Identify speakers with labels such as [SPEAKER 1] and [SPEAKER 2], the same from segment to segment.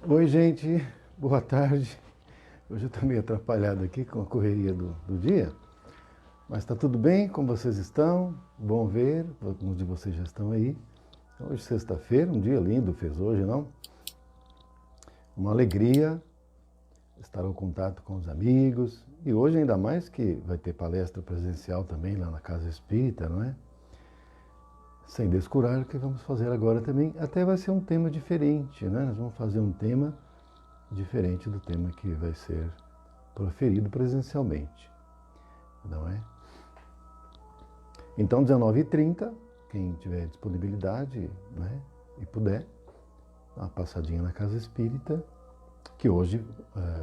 [SPEAKER 1] Oi, gente, boa tarde. Hoje eu estou meio atrapalhado aqui com a correria do dia, mas está tudo bem? Como vocês estão? Bom ver, alguns de vocês já estão aí. Hoje, sexta-feira, um dia lindo fez hoje, não? Uma alegria estar ao contato com os amigos e hoje ainda mais que vai ter palestra presencial também lá na Casa Espírita, não é? Sem descurar o que vamos fazer agora também, até vai ser um tema diferente, né? Nós vamos fazer um tema diferente do tema que vai ser proferido presencialmente, não é? Então, 19h30, quem tiver disponibilidade, né, e puder, dá uma passadinha na Casa Espírita, que hoje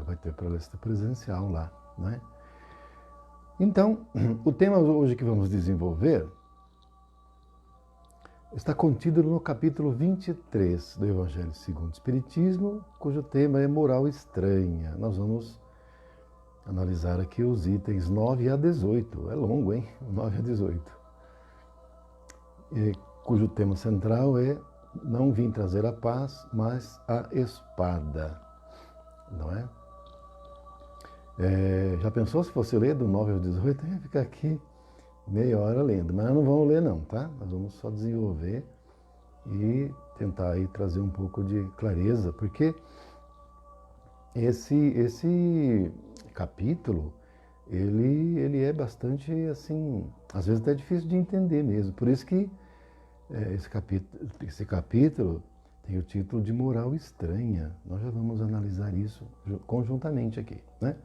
[SPEAKER 1] vai ter palestra presencial lá, né? Então, o tema hoje que vamos desenvolver está contido no capítulo 23 do Evangelho segundo o Espiritismo, cujo tema é moral estranha. Nós vamos analisar aqui os itens 9 a 18. É longo, hein? 9 a 18. Cujo tema central é não vim trazer a paz, mas a espada. Não é? Já pensou se fosse ler do 9 ao 18? Ia ficar aqui meia hora lendo, mas nós não vamos ler não, tá? Nós vamos só desenvolver e tentar aí trazer um pouco de clareza, porque esse capítulo, ele é bastante, assim, às vezes até difícil de entender mesmo. Por isso que esse capítulo tem o título de Moral Estranha. Nós já vamos analisar isso conjuntamente aqui, né?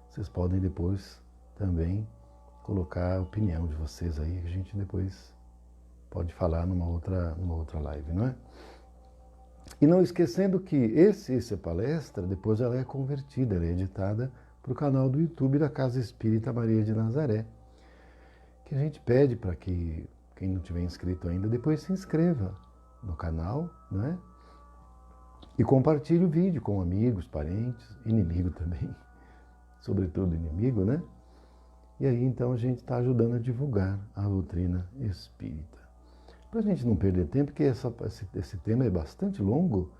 [SPEAKER 1] Vocês podem depois também colocar a opinião de vocês aí, que a gente depois pode falar numa outra live, não é? E não esquecendo que essa palestra, depois ela é convertida, ela é editada para o canal do YouTube da Casa Espírita Maria de Nazaré, que a gente pede para que quem não tiver inscrito ainda, depois se inscreva no canal, né? E compartilhe o vídeo com amigos, parentes, inimigo também, sobretudo inimigo, né? E aí, então, a gente está ajudando a divulgar a doutrina espírita. Para a gente não perder tempo, porque esse tema é bastante longo,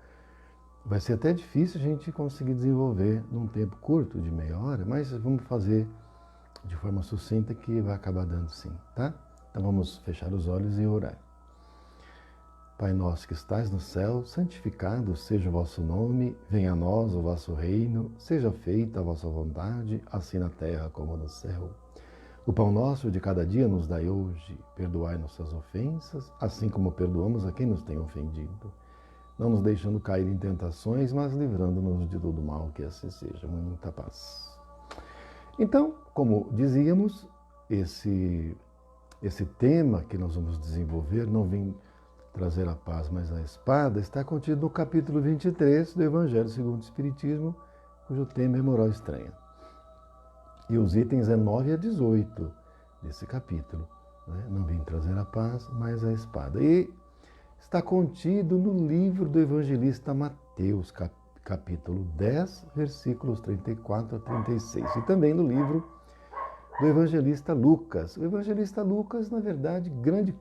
[SPEAKER 1] vai ser até difícil a gente conseguir desenvolver num tempo curto, de meia hora, mas vamos fazer de forma sucinta que vai acabar dando sim, tá? Então vamos fechar os olhos e orar. Pai nosso que estais no céu, santificado seja o vosso nome, venha a nós o vosso reino, seja feita a vossa vontade, assim na terra como no céu. O pão nosso de cada dia nos dai hoje, perdoai nossas ofensas, assim como perdoamos a quem nos tem ofendido. Não nos deixando cair em tentações, mas livrando-nos de todo mal, que assim seja. Muita paz. Então, como dizíamos, esse tema que nós vamos desenvolver, não vim trazer a paz, mas a espada, está contido no capítulo 23 do Evangelho segundo o Espiritismo, cujo tema é moral estranha. E os itens é 9 a 18 desse capítulo. Né? Não vim trazer a paz, mas a espada. E está contido no livro do evangelista Mateus, capítulo 10, versículos 34 a 36. E também no livro do evangelista Lucas. O evangelista Lucas, na verdade, grande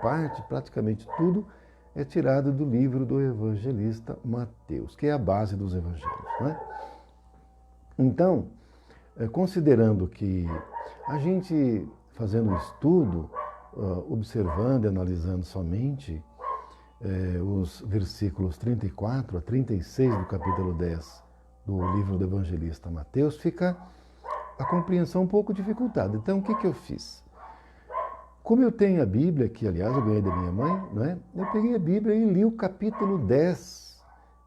[SPEAKER 1] parte, praticamente tudo, é tirado do livro do evangelista Mateus, que é a base dos evangelhos. Né? Então, considerando que a gente, fazendo um estudo, observando e analisando somente os versículos 34 a 36 do capítulo 10 do livro do evangelista Mateus, fica a compreensão um pouco dificultada. Então, o que eu fiz? Como eu tenho a Bíblia, que aliás eu ganhei da minha mãe, não é? Eu peguei a Bíblia e li o capítulo 10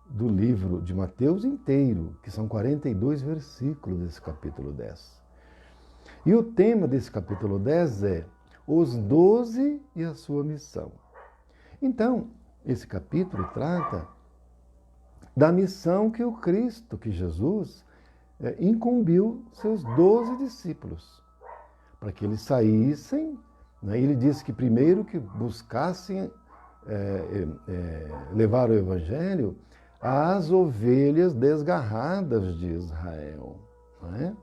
[SPEAKER 1] do livro de Mateus inteiro, que são 42 versículos desse capítulo 10. E o tema desse capítulo 10 é os 12 e a sua missão. Então, esse capítulo trata da missão que o Cristo, que Jesus, incumbiu seus 12 discípulos, para que eles saíssem, né? Ele disse que primeiro que buscassem levar o Evangelho às ovelhas desgarradas de Israel. Não é?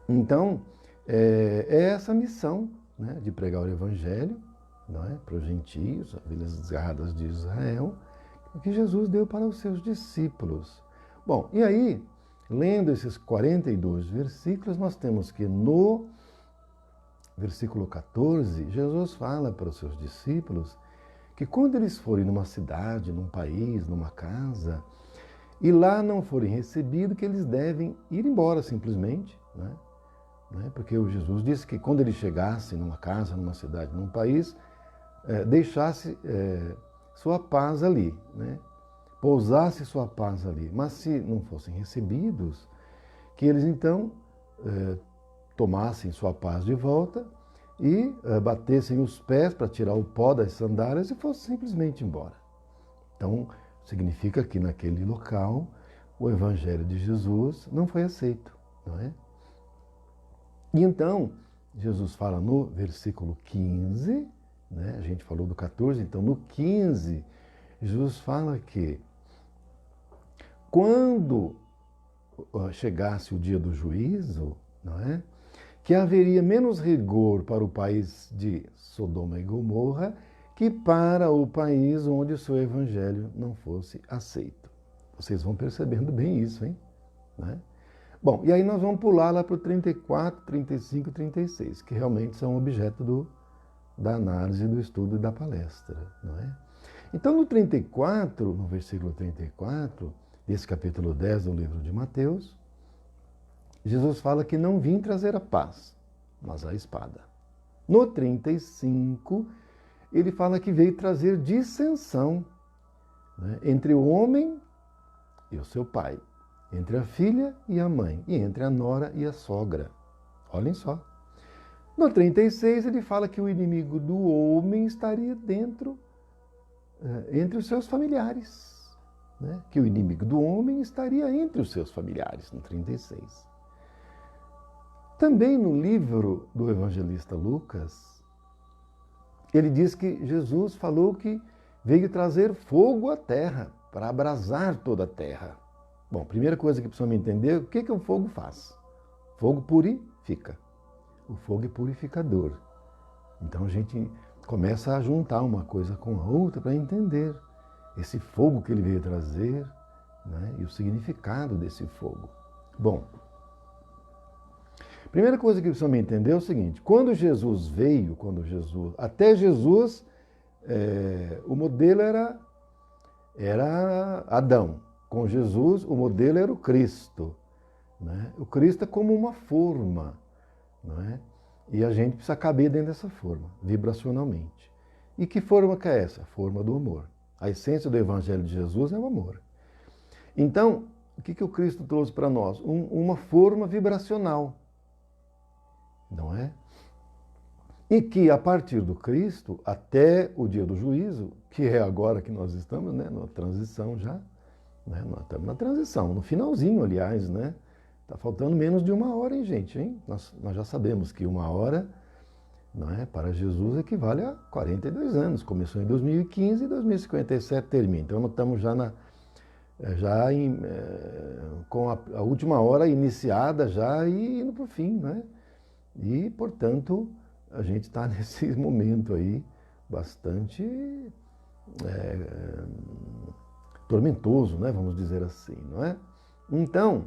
[SPEAKER 1] Então, é essa missão, né, de pregar o Evangelho, não é, para os gentios, ovelhas desgarradas de Israel, o que Jesus deu para os seus discípulos. Bom, e aí, lendo esses 42 versículos, nós temos que no versículo 14, Jesus fala para os seus discípulos que quando eles forem numa cidade, num país, numa casa, e lá não forem recebidos, que eles devem ir embora simplesmente, né? Porque o Jesus disse que quando ele chegasse numa casa, numa cidade, num país, deixasse sua paz ali, né? Pousasse sua paz ali. Mas se não fossem recebidos, que eles então tomassem sua paz de volta e batessem os pés para tirar o pó das sandálias e fossem simplesmente embora. Então, significa que naquele local o Evangelho de Jesus não foi aceito, não é? E então, Jesus fala no versículo 15, né? A gente falou do 14, então no 15, Jesus fala que quando chegasse o dia do juízo, não é? Que haveria menos rigor para o país de Sodoma e Gomorra que para o país onde o seu evangelho não fosse aceito. Vocês vão percebendo bem isso, hein? Né? Bom, e aí nós vamos pular lá para o 34, 35 e 36, que realmente são objeto da análise, do estudo e da palestra, não é? Então, no 34, no versículo 34, desse capítulo 10 do livro de Mateus, Jesus fala que não vim trazer a paz, mas a espada. No 35, ele fala que veio trazer dissensão, né, entre o homem e o seu pai, entre a filha e a mãe, e entre a nora e a sogra. Olhem só. No 36, ele fala que o inimigo do homem estaria entre os seus familiares. Né? Que o inimigo do homem estaria entre os seus familiares, no 36. Também no livro do evangelista Lucas, ele diz que Jesus falou que veio trazer fogo à terra, para abrasar toda a terra. Bom, primeira coisa que precisamos entender, o que o fogo faz? Fogo purifica. O fogo é purificador. Então a gente começa a juntar uma coisa com a outra para entender esse fogo que ele veio trazer, né, e o significado desse fogo. Bom, primeira coisa que precisamos entender é o seguinte: quando Jesus veio, até Jesus, o modelo era Adão. Com Jesus, o modelo era o Cristo. Né? O Cristo é como uma forma, não é? E a gente precisa caber dentro dessa forma, vibracionalmente. E que forma que é essa? A forma do amor. A essência do Evangelho de Jesus é o amor. Então, o que o Cristo trouxe para nós? Uma forma vibracional, não é? E que a partir do Cristo, até o dia do juízo, que é agora que nós estamos, né, na transição já, né, nós estamos na transição, no finalzinho, aliás, né? Está faltando menos de uma hora, hein, gente? Hein? Nós já sabemos que uma hora, não é, para Jesus equivale a 42 anos. Começou em 2015 e 2057 termina. Então nós estamos com a última hora iniciada já e indo para o fim, né? E, portanto, a gente está nesse momento aí bastante tormentoso, né? Vamos dizer assim, não é? Então,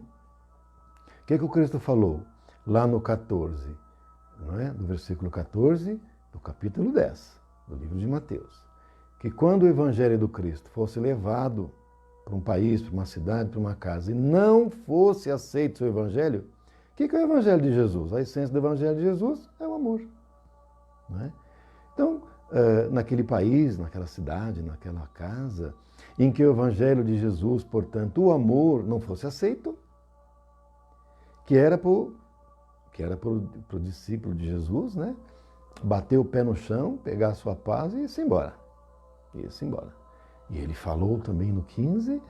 [SPEAKER 1] o que o Cristo falou lá no 14, não é? No versículo 14 do capítulo 10 do livro de Mateus? Que quando o Evangelho do Cristo fosse levado para um país, para uma cidade, para uma casa, e não fosse aceito o seu Evangelho, o que é o Evangelho de Jesus? A essência do Evangelho de Jesus é o amor. Não é? Então, naquele país, naquela cidade, naquela casa, em que o Evangelho de Jesus, portanto, o amor não fosse aceito, que era para o discípulo de Jesus, né? Bater o pé no chão, pegar a sua paz e ir embora. E ele falou também no 15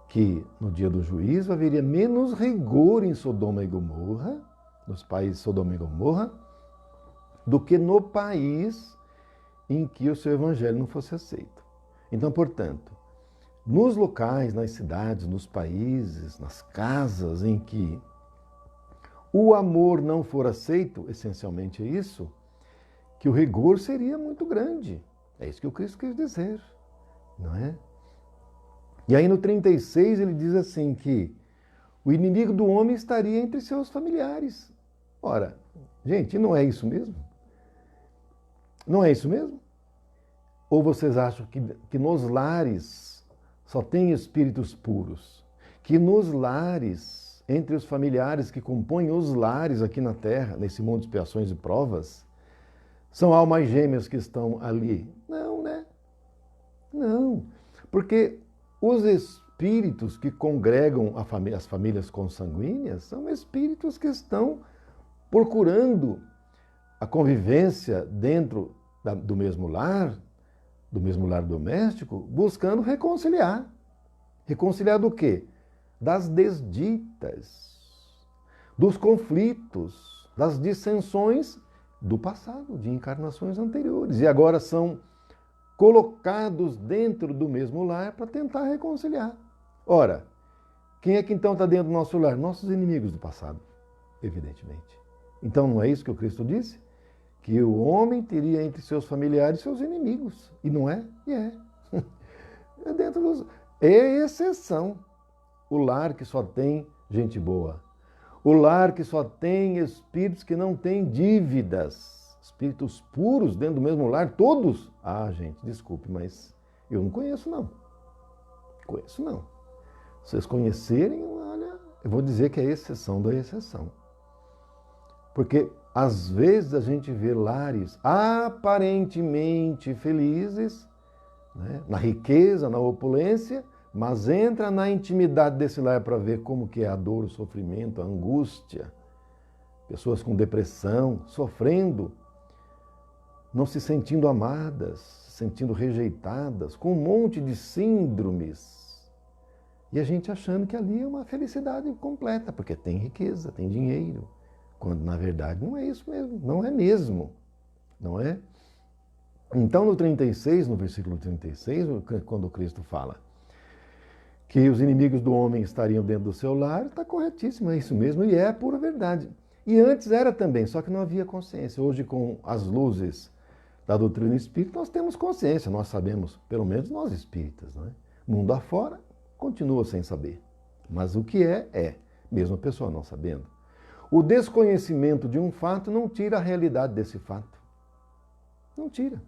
[SPEAKER 1] que no dia do juízo haveria menos rigor em Sodoma e Gomorra, nos países de Sodoma e Gomorra, do que no país em que o seu evangelho não fosse aceito. Então, portanto, nos locais, nas cidades, nos países, nas casas em que o amor não for aceito, essencialmente é isso, que o rigor seria muito grande. É isso que o Cristo quis dizer, não é? E aí no 36 ele diz assim que o inimigo do homem estaria entre seus familiares. Ora, gente, não é isso mesmo? Não é isso mesmo? Ou vocês acham que nos lares só tem espíritos puros? Que nos lares, entre os familiares que compõem os lares aqui na Terra, nesse mundo de expiações e provas, são almas gêmeas que estão ali? Não, né? Não. Porque os espíritos que congregam as famílias consanguíneas são espíritos que estão procurando a convivência dentro do mesmo lar doméstico, buscando reconciliar. Reconciliar do quê? Das desditas, dos conflitos, das dissensões do passado, de encarnações anteriores. E agora são colocados dentro do mesmo lar para tentar reconciliar. Ora, quem é que então está dentro do nosso lar? Nossos inimigos do passado, evidentemente. Então não é isso que o Cristo disse? Que o homem teria entre seus familiares seus inimigos. E não é? E é. É dentro dos... É exceção. O lar que só tem gente boa. O lar que só tem espíritos que não têm dívidas. Espíritos puros dentro do mesmo lar, todos. Ah, gente, desculpe, mas eu não conheço, não. Conheço, não. Se vocês conhecerem, olha, eu vou dizer que é exceção da exceção. Porque às vezes a gente vê lares aparentemente felizes, né, na riqueza, na opulência, mas entra na intimidade desse lar para ver como que é a dor, o sofrimento, a angústia. Pessoas com depressão, sofrendo, não se sentindo amadas, se sentindo rejeitadas, com um monte de síndromes. E a gente achando que ali é uma felicidade completa, porque tem riqueza, tem dinheiro. Quando, na verdade, não é isso mesmo. Não é mesmo. Não é? Então, no 36, no versículo 36, quando Cristo fala que os inimigos do homem estariam dentro do seu lar, está corretíssimo, é isso mesmo, e é a pura verdade. E antes era também, só que não havia consciência. Hoje, com as luzes da doutrina espírita, nós temos consciência, nós sabemos, pelo menos nós espíritas, não é? Mundo afora, continua sem saber. Mas o que é, mesmo a pessoa não sabendo. O desconhecimento de um fato não tira a realidade desse fato. Não tira.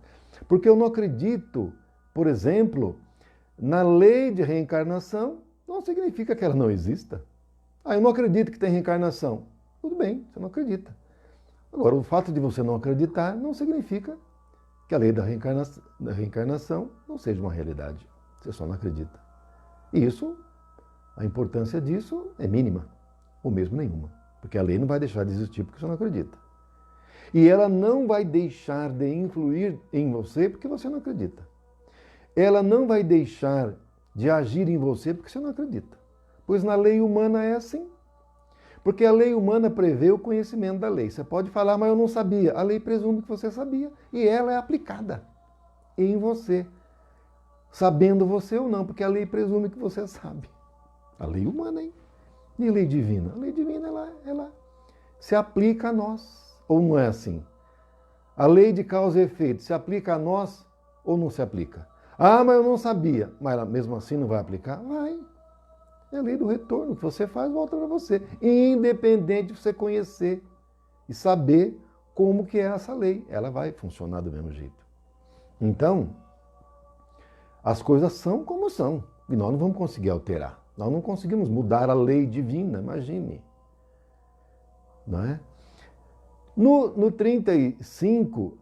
[SPEAKER 1] Porque eu não acredito, por exemplo, na lei de reencarnação, não significa que ela não exista. Ah, eu não acredito que tem reencarnação. Tudo bem, você não acredita. Agora, o fato de você não acreditar não significa que a lei da reencarnação não seja uma realidade. Você só não acredita. E isso, a importância disso é mínima, ou mesmo nenhuma. Porque a lei não vai deixar de existir porque você não acredita. E ela não vai deixar de influir em você porque você não acredita. Ela não vai deixar de agir em você porque você não acredita. Pois na lei humana é assim. Porque a lei humana prevê o conhecimento da lei. Você pode falar, mas eu não sabia. A lei presume que você sabia e ela é aplicada em você. Sabendo você ou não, porque a lei presume que você sabe. A lei humana, hein? E a lei divina? A lei divina, ela se aplica a nós. Ou não é assim? A lei de causa e efeito se aplica a nós ou não se aplica? Ah, mas eu não sabia. Mas ela mesmo assim não vai aplicar? Vai. É a lei do retorno. O que você faz, volta para você. Independente de você conhecer e saber como que é essa lei. Ela vai funcionar do mesmo jeito. Então, as coisas são como são. E nós não vamos conseguir alterar. Nós não conseguimos mudar a lei divina, imagine. Não é? No 35,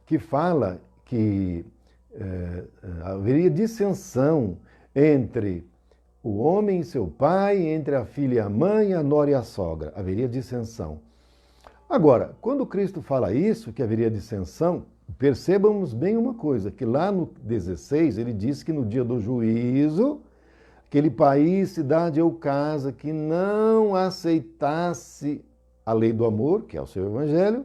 [SPEAKER 1] que fala que haveria dissensão entre o homem e seu pai, entre a filha e a mãe, a nora e a sogra. Haveria dissensão. Agora, quando Cristo fala isso, que haveria dissensão, percebamos bem uma coisa, que lá no 16 ele diz que no dia do juízo, aquele país, cidade ou casa que não aceitasse a lei do amor, que é o seu evangelho,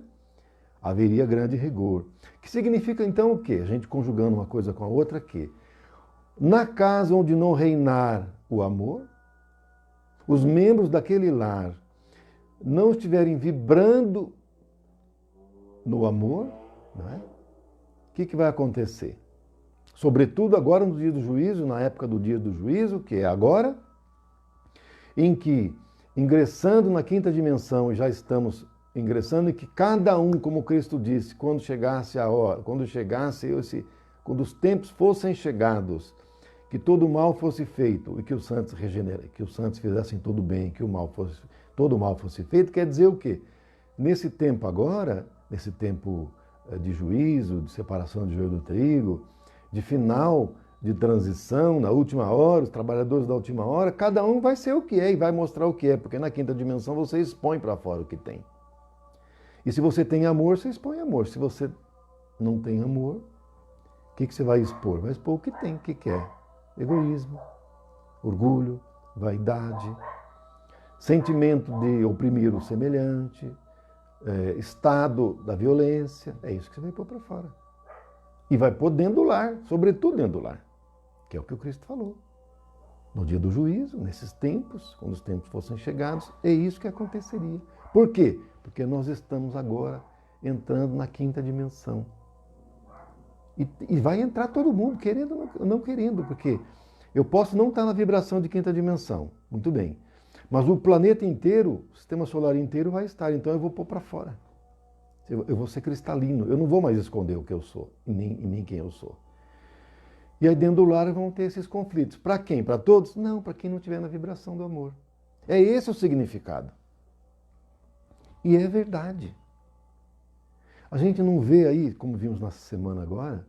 [SPEAKER 1] haveria grande rigor. Que significa então o quê? A gente conjugando uma coisa com a outra aqui. Na casa onde não reinar o amor, os membros daquele lar não estiverem vibrando no amor, não é? O que vai acontecer? Sobretudo agora no dia do juízo, na época do dia do juízo, que é agora, em que, ingressando na quinta dimensão, já estamos ingressando, e que cada um, como Cristo disse, quando chegasse a hora, quando os tempos fossem chegados, que todo o mal fosse feito e que os santos que os santos fizessem tudo bem, que todo o mal fosse feito, quer dizer o quê? Nesse tempo agora, nesse tempo de juízo, de separação de joio do trigo, de final de transição, na última hora, os trabalhadores da última hora, cada um vai ser o que é e vai mostrar o que é, porque na quinta dimensão você expõe para fora o que tem. E se você tem amor, você expõe amor. Se você não tem amor, o que você vai expor? Vai expor o que tem, o que é. Egoísmo, orgulho, vaidade, sentimento de oprimir o semelhante, estado da violência. É isso que você vai pôr para fora. E vai pôr dentro do lar, sobretudo dentro do lar, que é o que o Cristo falou. No dia do juízo, nesses tempos, quando os tempos fossem chegados, é isso que aconteceria. Por quê? Porque nós estamos agora entrando na quinta dimensão. E vai entrar todo mundo, querendo ou não querendo, porque eu posso não estar na vibração de quinta dimensão, muito bem, mas o planeta inteiro, o sistema solar inteiro vai estar, então eu vou pôr para fora. Eu vou ser cristalino, eu não vou mais esconder o que eu sou, e nem quem eu sou. E aí dentro do lar vão ter esses conflitos. Para quem? Para todos? Não, para quem não estiver na vibração do amor. É esse o significado. E é verdade. A gente não vê aí, como vimos nessa semana agora,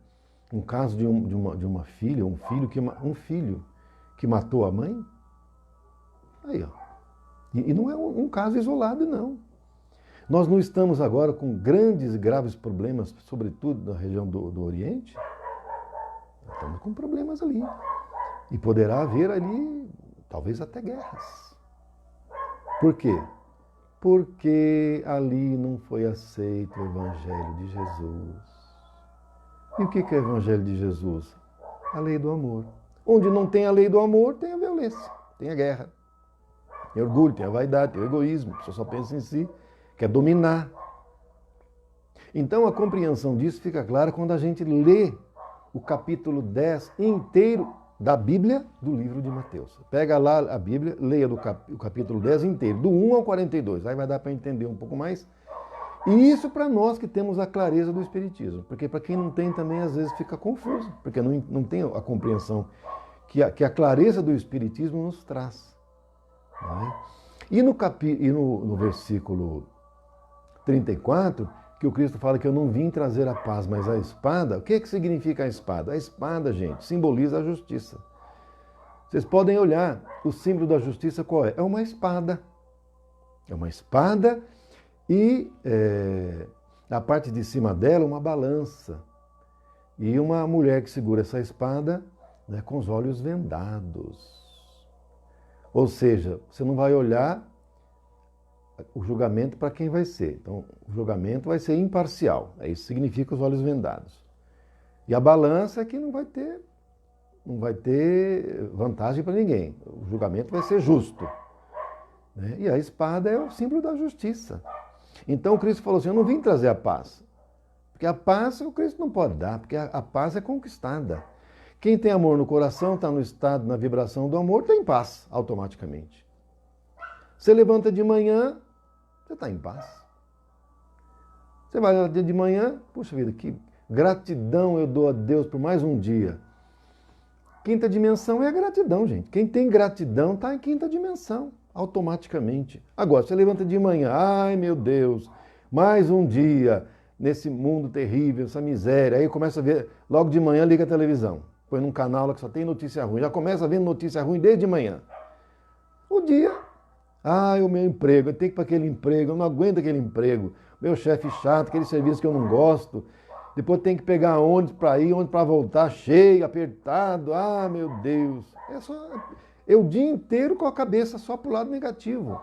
[SPEAKER 1] um caso de uma filha, um filho que matou a mãe? Aí, ó. E não é um caso isolado, não. Nós não estamos agora com grandes e graves problemas, sobretudo na região do Oriente? Estamos com problemas ali. E poderá haver ali, talvez até guerras. Por quê? Porque ali não foi aceito o Evangelho de Jesus. E o que é o Evangelho de Jesus? A lei do amor. Onde não tem a lei do amor, tem a violência, tem a guerra. Tem orgulho, tem a vaidade, tem o egoísmo. A pessoa só pensa em si, quer dominar. Então a compreensão disso fica clara quando a gente lê o capítulo 10 inteiro da Bíblia do livro de Mateus. Pega lá a Bíblia, leia o capítulo 10 inteiro, do 1 ao 42. Aí vai dar para entender um pouco mais. E isso para nós que temos a clareza do Espiritismo. Porque para quem não tem também às vezes fica confuso, porque não tem a compreensão que a clareza do Espiritismo nos traz. Não é? E no versículo 34, que o Cristo fala que eu não vim trazer a paz, mas a espada. O que significa a espada? A espada, gente, simboliza a justiça. Vocês podem olhar, o símbolo da justiça qual é? É uma espada. É uma espada e na parte de cima dela uma balança. E uma mulher que segura essa espada, né, com os olhos vendados. Ou seja, você não vai olhar o julgamento para quem vai ser. Então, o julgamento vai ser imparcial. Isso significa os olhos vendados. E a balança é que não vai ter vantagem para ninguém. O julgamento vai ser justo. Né? E a espada é o símbolo da justiça. Então, o Cristo falou assim, eu não vim trazer a paz. Porque a paz o Cristo não pode dar, porque a paz é conquistada. Quem tem amor no coração, está no estado, na vibração do amor, tem paz automaticamente. Você levanta de manhã, você está em paz. Você vai de manhã, puxa vida, que gratidão eu dou a Deus por mais um dia. Quinta dimensão é a gratidão, gente. Quem tem gratidão está em quinta dimensão, automaticamente. Agora, você levanta de manhã, ai meu Deus, mais um dia nesse mundo terrível, essa miséria. Aí começa a ver, logo de manhã liga a televisão, põe num canal lá que só tem notícia ruim. Já começa vendo notícia ruim desde de manhã. O dia... o meu emprego, eu tenho que ir para aquele emprego, eu não aguento aquele emprego. Meu chefe chato, aquele serviço que eu não gosto. Depois tem que pegar ônibus para ir, ônibus para voltar, cheio, apertado. Meu Deus. O dia inteiro com a cabeça só para o lado negativo.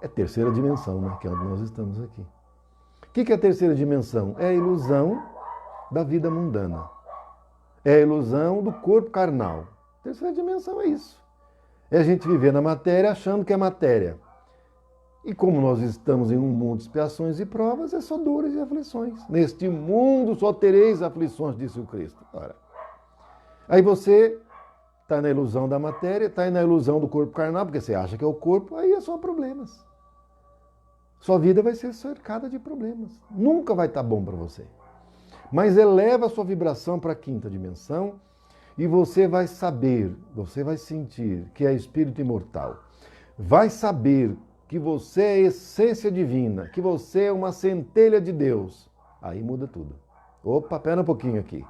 [SPEAKER 1] É terceira dimensão, né? Que é onde nós estamos aqui. O que é a terceira dimensão? É a ilusão da vida mundana. É a ilusão do corpo carnal. A terceira dimensão é isso. É a gente viver na matéria achando que é matéria. E como nós estamos em um mundo de expiações e provas, é só dores e aflições. Neste mundo só tereis aflições, disse o Cristo. Ora, Aí você está na ilusão da matéria, está na ilusão do corpo carnal, porque você acha que é o corpo, aí é só problemas. Sua vida vai ser cercada de problemas. Nunca vai estar bom para você. Mas eleva a sua vibração para a quinta dimensão e você vai saber, você vai sentir que é espírito imortal. Vai saber que você é essência divina, que você é uma centelha de Deus. Aí muda tudo. Opa, pera um pouquinho aqui.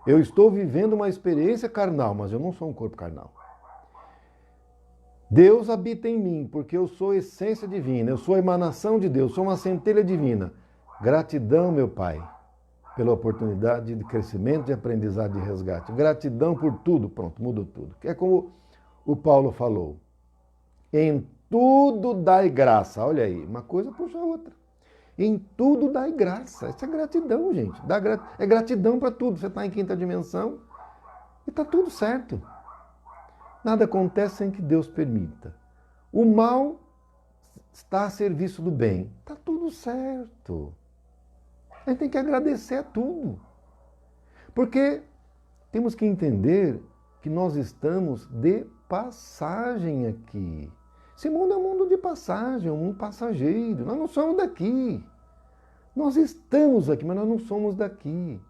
[SPEAKER 1] Eu estou vivendo uma experiência carnal, mas eu não sou um corpo carnal. Deus habita em mim, porque eu sou essência divina, eu sou emanação de Deus, sou uma centelha divina. Gratidão, meu Pai, pela oportunidade de crescimento, de aprendizado, de resgate. Gratidão por tudo. Pronto, mudou tudo. É como o Paulo falou. Em tudo dai graça. Olha aí, uma coisa puxa a outra. Em tudo dai graça. Isso é gratidão, gente. É gratidão para tudo. Você está em quinta dimensão e está tudo certo. Nada acontece sem que Deus permita. O mal está a serviço do bem. Está tudo certo. A gente tem que agradecer a tudo. Porque temos que entender que nós estamos de passagem aqui. Esse mundo é um mundo de passagem, é um mundo passageiro. Nós não somos daqui. Nós estamos aqui, mas nós não somos daqui.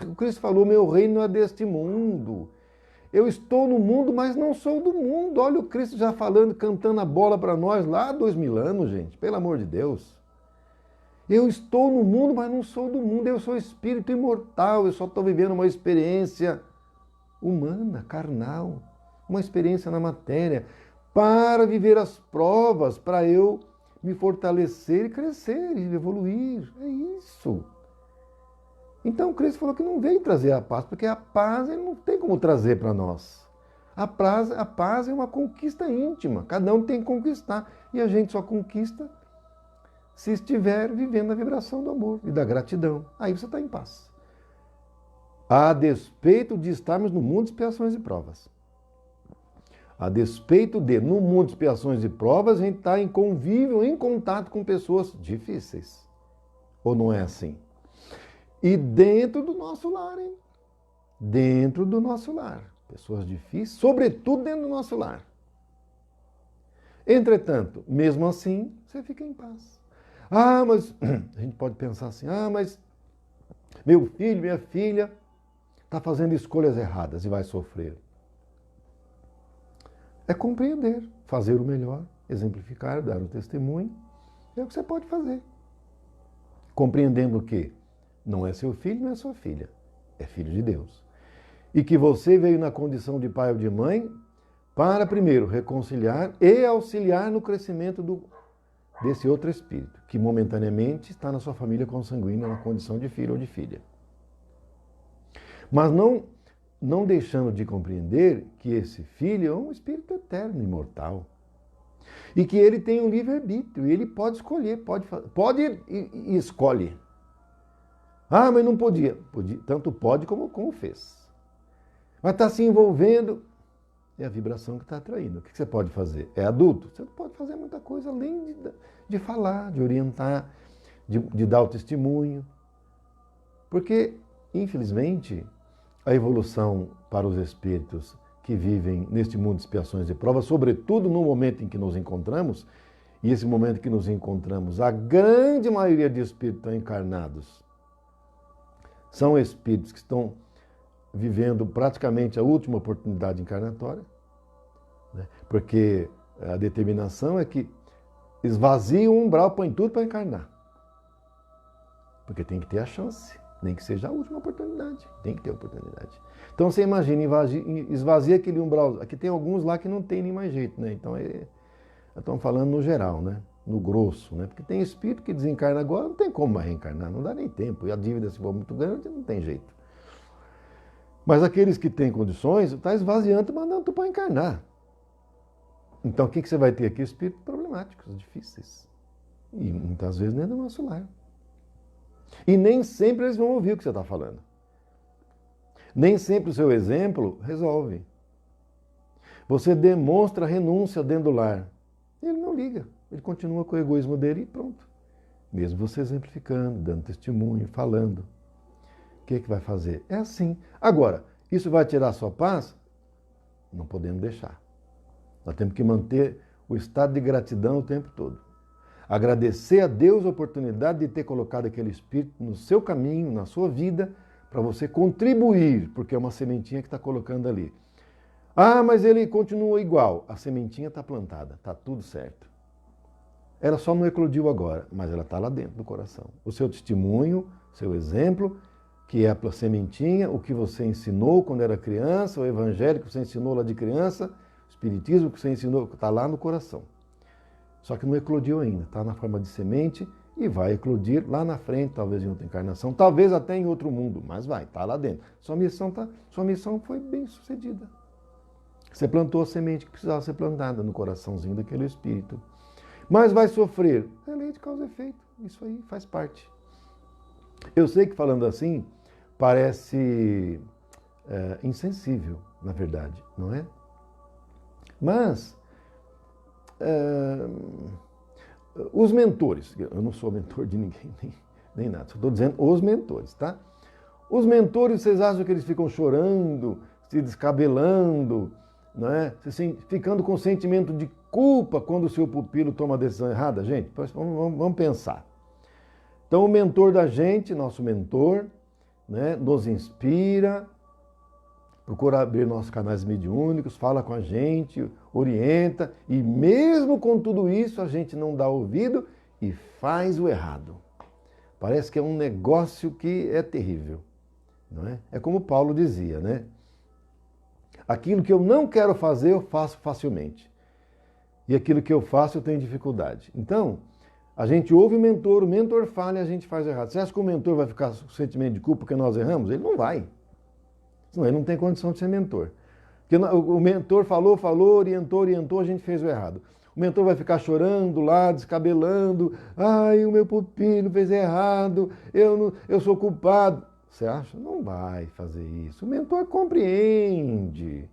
[SPEAKER 1] O Cristo falou, meu reino não é deste mundo. Eu estou no mundo, mas não sou do mundo. Olha o Cristo já falando, cantando a bola para nós lá há 2000 anos, gente. Pelo amor de Deus. Eu estou no mundo, mas não sou do mundo. Eu sou espírito imortal. Eu só estou vivendo uma experiência humana, carnal. Uma experiência na matéria. Para viver as provas, para eu me fortalecer e crescer e evoluir. É isso. Então Cristo falou que não veio trazer a paz, porque a paz ele não tem como trazer para nós. A paz é uma conquista íntima, cada um tem que conquistar. E a gente só conquista se estiver vivendo a vibração do amor e da gratidão. Aí você está em paz. A despeito de estarmos no mundo de expiações e provas. A despeito de, no mundo de expiações e provas, a gente está em convívio, em contato com pessoas difíceis. Ou não é assim? E dentro do nosso lar, hein? Dentro do nosso lar. Pessoas difíceis, sobretudo dentro do nosso lar. Entretanto, mesmo assim, você fica em paz. Ah, mas a gente pode pensar assim, mas meu filho, minha filha está fazendo escolhas erradas e vai sofrer. É compreender, fazer o melhor, exemplificar, dar o testemunho. É o que você pode fazer. Compreendendo que não é seu filho, não é sua filha. É filho de Deus. E que você veio na condição de pai ou de mãe para, primeiro, reconciliar e auxiliar no crescimento desse outro espírito, que momentaneamente está na sua família consanguínea, na condição de filho ou de filha. Mas não deixando de compreender que esse filho é um espírito eterno, imortal. E que ele tem um livre-arbítrio, e ele pode escolher, pode e escolhe. Ah, mas não podia. Tanto pode como fez. Mas está se envolvendo, é a vibração que está atraindo. O que você pode fazer? É adulto? Você pode fazer muita coisa além de falar, de orientar, de dar o testemunho. Porque, infelizmente, a evolução para os espíritos que vivem neste mundo de expiações e provas, sobretudo no momento em que nos encontramos, e esse momento que nos encontramos, a grande maioria de espíritos encarnados são espíritos que estão vivendo praticamente a última oportunidade encarnatória, né? Porque a determinação é que esvazia o umbral, põe tudo para encarnar. Porque tem que ter a chance. Nem que seja a última oportunidade. Tem que ter oportunidade. Então você imagina, esvazia aquele umbral. Aqui tem alguns lá que não tem nem mais jeito, né? Então estamos falando no geral, né? No grosso, né? Porque tem espírito que desencarna agora, não tem como mais reencarnar, não dá nem tempo. E a dívida, se for muito grande, não tem jeito. Mas aqueles que têm condições, está esvaziando, mandando para encarnar. Então o que você vai ter aqui? Espíritos problemáticos, difíceis. E muitas vezes nem do nosso lar. E nem sempre eles vão ouvir o que você está falando. Nem sempre o seu exemplo resolve. Você demonstra renúncia dentro do lar. Ele não liga. Ele continua com o egoísmo dele e pronto. Mesmo você exemplificando, dando testemunho, falando. O que vai fazer? É assim. Agora, Isso vai tirar a sua paz? Não podemos deixar. Nós temos que manter o estado de gratidão o tempo todo. Agradecer a Deus a oportunidade de ter colocado aquele Espírito no seu caminho, na sua vida, para você contribuir, porque é uma sementinha que está colocando ali. Ah, mas ele continua igual. A sementinha está plantada, está tudo certo. Ela só não eclodiu agora, mas ela está lá dentro do coração. O seu testemunho, seu exemplo, que é a sementinha, o que você ensinou quando era criança, o evangelho que você ensinou lá de criança, o espiritismo que você ensinou, está lá no coração. Só que não eclodiu ainda, está na forma de semente e vai eclodir lá na frente, talvez em outra encarnação, talvez até em outro mundo, mas vai, está lá dentro. Sua missão foi bem sucedida. Você plantou a semente que precisava ser plantada no coraçãozinho daquele espírito. Mas vai sofrer. É lei de causa e efeito, isso aí faz parte. Eu sei que falando assim parece insensível, na verdade, não é? Mas os mentores, eu não sou mentor de ninguém, nem nada, só estou dizendo os mentores, tá? Os mentores, vocês acham que eles ficam chorando, se descabelando, não é? Ficando com sentimento de culpa quando o seu pupilo toma a decisão errada? Gente, vamos pensar. Então o mentor da gente, nosso mentor, né, nos inspira, procura abrir nossos canais mediúnicos, fala com a gente, orienta, e mesmo com tudo isso a gente não dá ouvido e faz o errado. Parece que é um negócio que é terrível, não é? É como Paulo dizia, né? Aquilo que eu não quero fazer, eu faço facilmente. E aquilo que eu faço, eu tenho dificuldade. Então, a gente ouve o mentor fala e a gente faz errado. Você acha que o mentor vai ficar com sentimento de culpa porque nós erramos? Ele não vai. Senão ele não tem condição de ser mentor. Porque o mentor falou, orientou, a gente fez o errado. O mentor vai ficar chorando lá, descabelando. Ai, o meu pupilo fez errado, eu sou culpado. Você acha? Não vai fazer isso. O mentor compreende.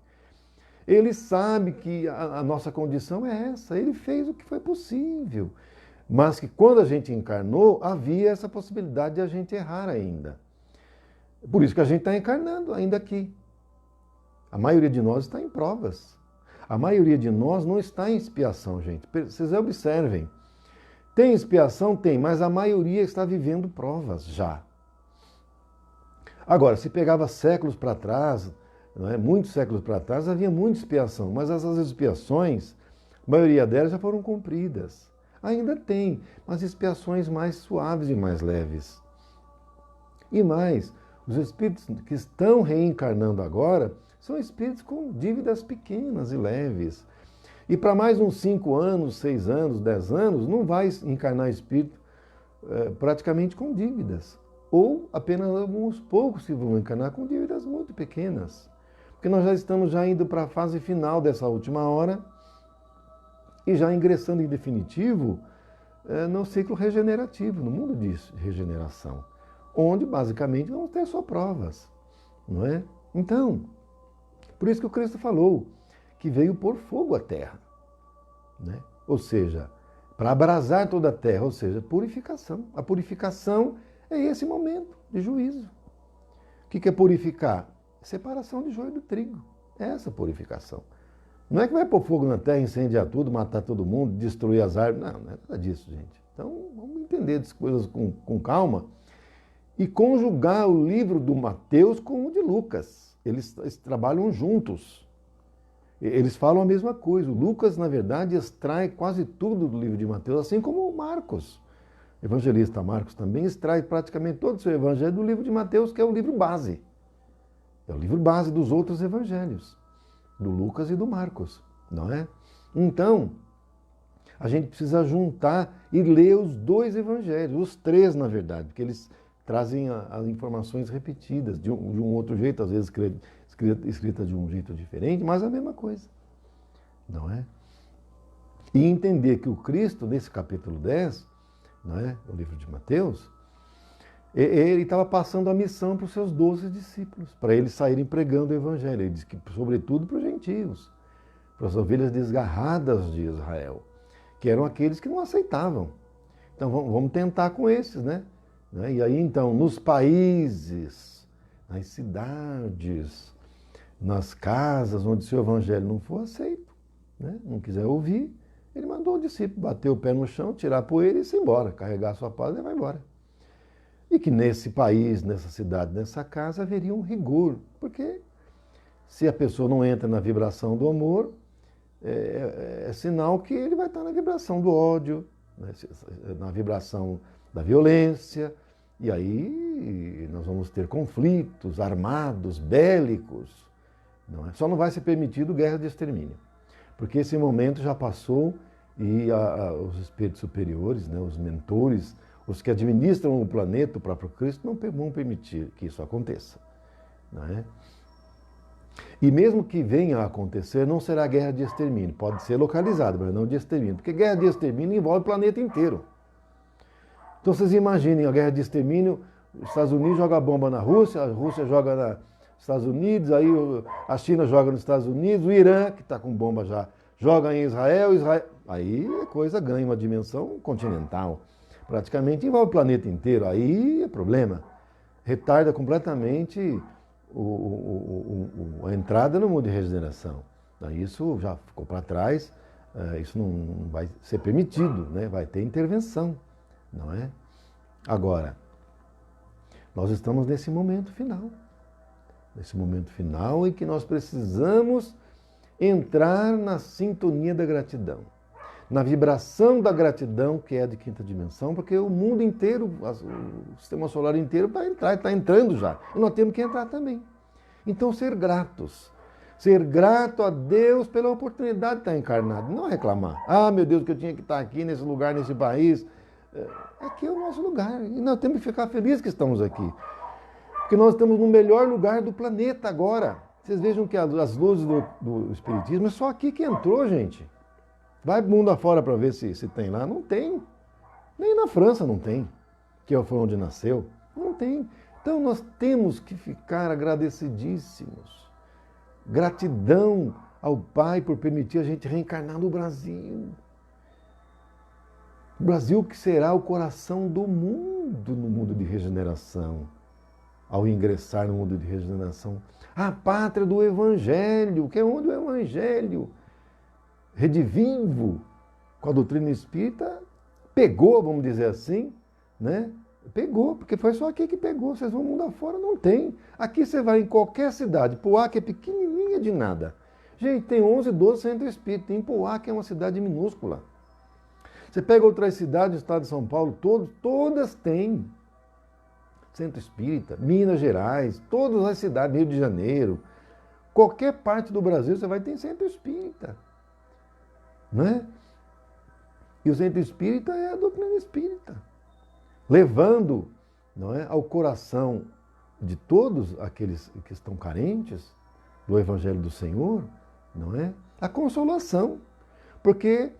[SPEAKER 1] Ele sabe que a nossa condição é essa. Ele fez o que foi possível. Mas que quando a gente encarnou, havia essa possibilidade de a gente errar ainda. Por isso que a gente está encarnando ainda aqui. A maioria de nós está em provas. A maioria de nós não está em expiação, gente. Vocês observem. Tem expiação? Tem, mas a maioria está vivendo provas já. Agora, se pegava séculos para trás, não é? Muitos séculos para trás, havia muita expiação, mas essas expiações, a maioria delas já foram cumpridas. Ainda tem, mas expiações mais suaves e mais leves. E mais, os espíritos que estão reencarnando agora são espíritos com dívidas pequenas e leves. E para mais uns 5 anos, 6 anos, 10 anos, não vai encarnar espírito praticamente com dívidas. Ou apenas alguns poucos que vão encarnar com dívidas muito pequenas. Porque nós já estamos indo para a fase final dessa última hora e já ingressando em definitivo no ciclo regenerativo, no mundo de regeneração, onde basicamente vamos ter só provas, não é? Então, por isso que o Cristo falou que veio pôr fogo à terra, né? Ou seja, para abrasar toda a terra, ou seja, purificação. A purificação é esse momento de juízo. O que é purificar? Separação de joio do trigo. É essa purificação. Não é que vai pôr fogo na terra, incendiar tudo, matar todo mundo, destruir as árvores. Não, não é nada disso, gente. Então, vamos entender as coisas com calma e conjugar o livro do Mateus com o de Lucas. Eles trabalham juntos. Eles falam a mesma coisa. O Lucas, na verdade, extrai quase tudo do livro de Mateus, assim como o Marcos. O evangelista Marcos também extrai praticamente todo o seu evangelho do livro de Mateus, que é o livro base. É o livro base dos outros evangelhos, do Lucas e do Marcos, não é? Então, a gente precisa juntar e ler os 2 evangelhos, os 3, na verdade, porque eles trazem as informações repetidas, de um outro jeito, às vezes escrita de um jeito diferente, mas a mesma coisa, não é? E entender que o Cristo, nesse capítulo 10, não é? O livro de Mateus, ele estava passando a missão para os seus 12 discípulos, para eles saírem pregando o evangelho. Ele diz que, sobretudo, para os gentios, para as ovelhas desgarradas de Israel, que eram aqueles que não aceitavam. Então, vamos tentar com esses, né? E aí, então, nos países, nas cidades, nas casas onde seu evangelho não for aceito, né? Não quiser ouvir, ele mandou o discípulo bater o pé no chão, tirar a poeira e ir embora, carregar a sua paz e vai embora. E que nesse país, nessa cidade, nessa casa, haveria um rigor, porque se a pessoa não entra na vibração do amor, é sinal que ele vai estar na vibração do ódio, né? Na vibração da violência, e aí nós vamos ter conflitos armados, bélicos. Não é? Só não vai ser permitido guerra de extermínio, porque esse momento já passou e os espíritos superiores, né, os mentores, os que administram o planeta, o próprio Cristo, não vão permitir que isso aconteça. Não é? E mesmo que venha a acontecer, não será guerra de extermínio. Pode ser localizada, mas não de extermínio. Porque guerra de extermínio envolve o planeta inteiro. Então vocês imaginem a guerra de extermínio, os Estados Unidos joga bomba na Rússia, a Rússia joga nos Estados Unidos, aí a China joga nos Estados Unidos, o Irã, que está com bomba já, joga em Israel, aí a coisa ganha uma dimensão continental. Praticamente envolve o planeta inteiro, aí é problema. Retarda completamente a entrada no mundo de regeneração. Isso já ficou para trás, isso não vai ser permitido, né? Vai ter intervenção, não é? Agora, nós estamos nesse momento final em que nós precisamos entrar na sintonia da gratidão, na vibração da gratidão, que é a de quinta dimensão, porque o mundo inteiro, o sistema solar inteiro vai entrar, está entrando já. E nós temos que entrar também. Então, ser gratos. Ser grato a Deus pela oportunidade de estar encarnado. Não reclamar. Ah, meu Deus, que eu tinha que estar aqui, nesse lugar, nesse país. Aqui é o nosso lugar. E nós temos que ficar felizes que estamos aqui. Porque nós estamos no melhor lugar do planeta agora. Vocês vejam que as luzes do Espiritismo é só aqui que entrou, gente. Vai mundo afora para ver se tem lá. Não tem. Nem na França não tem, que foi onde nasceu. Não tem. Então nós temos que ficar agradecidíssimos. Gratidão ao Pai por permitir a gente reencarnar no Brasil. O Brasil que será o coração do mundo no mundo de regeneração. Ao ingressar no mundo de regeneração. A pátria do Evangelho, que é onde o Evangelho redivivo com a doutrina espírita, pegou, vamos dizer assim, né? Pegou, porque foi só aqui que pegou. Vocês vão mundo afora, não tem. Aqui você vai em qualquer cidade, Poá, que é pequenininha de nada. Gente, tem 11, 12 centros espíritas. Tem Poá, que é uma cidade minúscula. Você pega outras cidades do estado de São Paulo, todas têm centro espírita. Minas Gerais, todas as cidades, Rio de Janeiro. Qualquer parte do Brasil você vai ter centro espírita. Né? E o centro espírita é a doutrina espírita, levando, não é, ao coração de todos aqueles que estão carentes do Evangelho do Senhor, não é, a consolação. Porque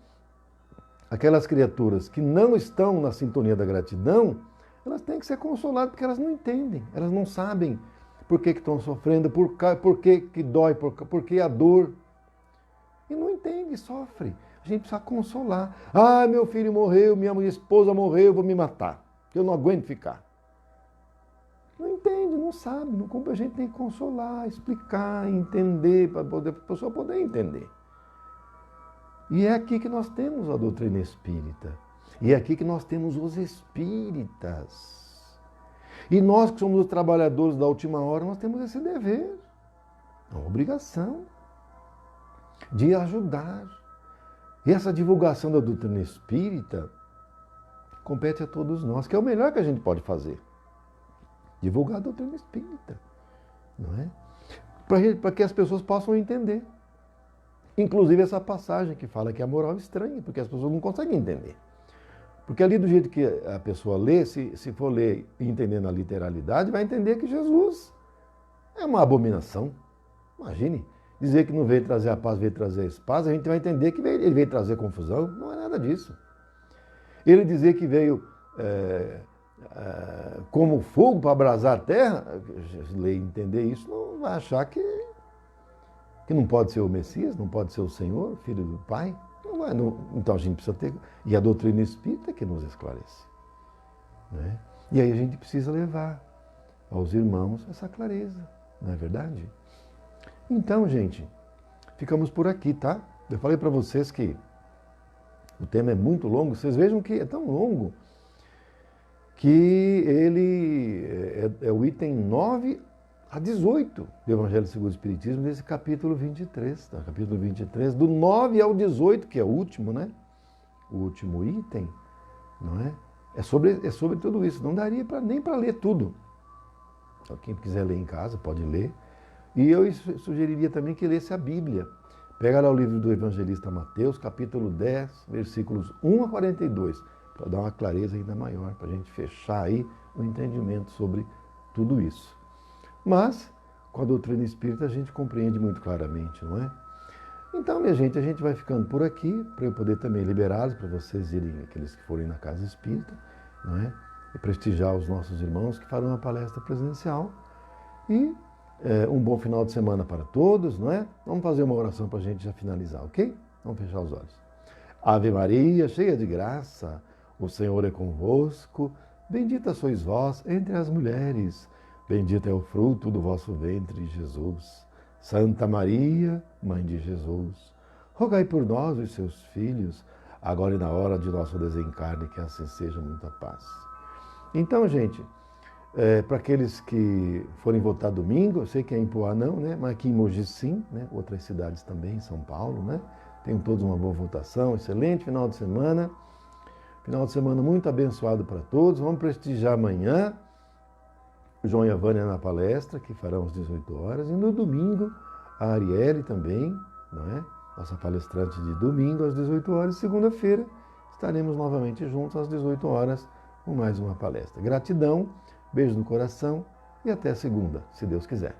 [SPEAKER 1] aquelas criaturas que não estão na sintonia da gratidão, elas têm que ser consoladas porque elas não entendem, elas não sabem por que estão sofrendo, por que dói, por que a dor. E não entende, sofre. A gente precisa consolar. Ah, meu filho morreu, minha esposa morreu, eu vou me matar. Eu não aguento ficar. Não entende, não sabe. A gente tem que consolar, explicar, entender, para a pessoa poder entender. E é aqui que nós temos a doutrina espírita. E é aqui que nós temos os espíritas. E nós que somos os trabalhadores da última hora, nós temos esse dever, a obrigação de ajudar. E essa divulgação da doutrina espírita compete a todos nós, que é o melhor que a gente pode fazer. Divulgar a doutrina espírita, não é? Para que as pessoas possam entender. Inclusive essa passagem que fala que a moral é estranha, porque as pessoas não conseguem entender. Porque ali do jeito que a pessoa lê, se for ler e entender na literalidade, vai entender que Jesus é uma abominação. Imagine. Dizer que não veio trazer a paz, veio trazer a espada, a gente vai entender que ele veio trazer confusão. Não é nada disso. Ele dizer que veio como fogo para abrasar a terra, ler e entender isso, não vai achar que não pode ser o Messias, não pode ser o Senhor, filho do Pai. Não vai, não. Então a gente precisa ter... E a doutrina espírita é que nos esclarece. Né? E aí a gente precisa levar aos irmãos essa clareza, não é verdade? Então, gente, ficamos por aqui, tá? Eu falei para vocês que o tema é muito longo. Vocês vejam que é tão longo que ele é o item 9 a 18 do Evangelho segundo o Espiritismo, desse capítulo 23. Tá? Capítulo 23, do 9 ao 18, que é o último, né? O último item, não é? É sobre tudo isso. Não daria nem para ler tudo. Então, quem quiser ler em casa, pode ler. E eu sugeriria também que lesse a Bíblia. Pega lá o livro do evangelista Mateus, capítulo 10, versículos 1 a 42, para dar uma clareza ainda maior, para a gente fechar aí o entendimento sobre tudo isso. Mas, com a doutrina espírita, a gente compreende muito claramente, não é? Então, minha gente, a gente vai ficando por aqui, para eu poder também liberá-los, para vocês irem, aqueles que forem na casa espírita, não é? E prestigiar os nossos irmãos que farão a palestra presencial. E um bom final de semana para todos, não é? Vamos fazer uma oração para a gente já finalizar, ok? Vamos fechar os olhos. Ave Maria, cheia de graça, o Senhor é convosco, bendita sois vós entre as mulheres, bendito é o fruto do vosso ventre, Jesus. Santa Maria, Mãe de Jesus, rogai por nós, os seus filhos, agora e na hora de nosso desencarne, que assim seja, muita paz. Então, gente, para aqueles que forem votar domingo, eu sei que é em Poá não, né? Mas aqui em Mogi sim, né? Outras cidades também, São Paulo, né? Tenham todos uma boa votação, excelente final de semana. Final de semana muito abençoado para todos. Vamos prestigiar amanhã o João e a Vânia na palestra, que farão às 18 horas. E no domingo, a Arielle também, não é? Nossa palestrante de domingo às 18 horas. Segunda-feira, estaremos novamente juntos às 18 horas com mais uma palestra. Gratidão, beijo no coração e até segunda, se Deus quiser.